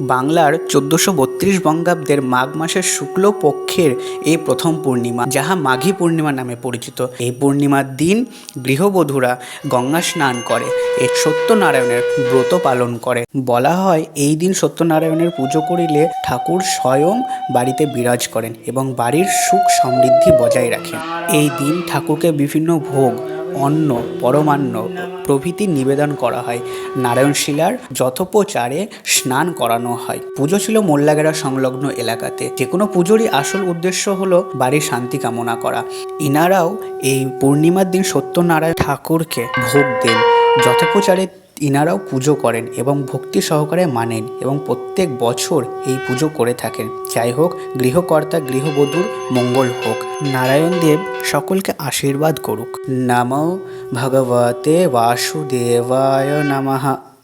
বাংলার ১৪৩২ বঙ্গাব্দের মাঘ মাসের শুক্লপক্ষের এই প্রথম পূর্ণিমা, যাহা মাঘী পূর্ণিমা নামে পরিচিত। এই পূর্ণিমার দিন গৃহবধূরা গঙ্গা স্নান করে এই সত্যনারায়ণের ব্রত পালন করে। বলা হয় এই দিন সত্যনারায়ণের পুজো করিলে ঠাকুর স্বয়ং বাড়িতে বিরাজ করেন এবং বাড়ির সুখ সমৃদ্ধি বজায় রাখেন। এই দিন ঠাকুরকে বিভিন্ন ভোগ, অন্ন, পরমান্ন প্রভৃতি নিবেদন করা হয়। নারায়ণশিলার যথোপচারে স্নান করানো হয়। পুজো ছিল মোল্লাগেরা সংলগ্ন এলাকাতে। যে কোনো পুজোরই আসল উদ্দেশ্য হলো বাড়ির শান্তি কামনা করা। ইনারাও এই পূর্ণিমার দিন সত্যনারায়ণ ঠাকুরকে ভোগ দেন। যথোপচারে ইনারাও পুজো করেন এবং ভক্তি সহকারে মানেন এবং প্রত্যেক বছর এই পুজো করে থাকেন। যাই হোক, গৃহকর্তা গৃহবধূর মঙ্গল হোক। নারায়ণ দেব সকলকে আশীর্বাদ করুক। নমো ভগবতে বাসুদেবায় নমঃ।